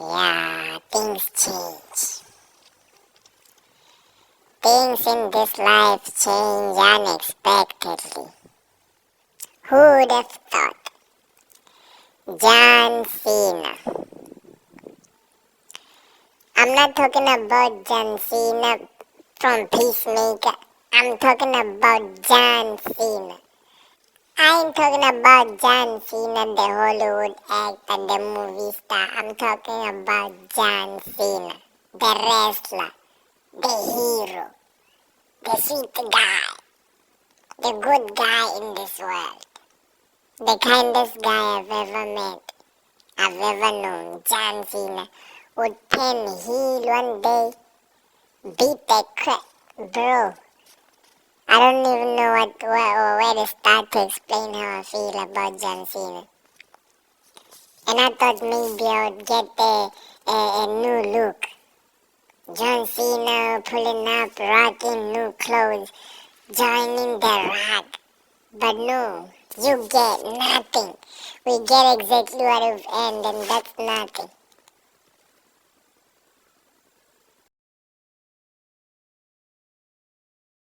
Yeah, things change. Things in this life change unexpectedly. Who would have thought? John Cena. I'm not talking about John Cena from Peacemaker. I'm talking about John Cena. I ain't talking about John Cena, the Hollywood actor, the movie star. I'm talking about John Cena, the wrestler, the hero, the sweet guy, the good guy in this world, the kindest guy I've ever met, I've ever known. John Cena would pen heel one day, beat the crap, bro. I don't even know where to start to explain how I feel about John Cena. And I thought maybe I would get a new look. John Cena pulling up, rocking new clothes, joining the rock. But no, you get nothing. We get exactly what we've earned, and that's nothing.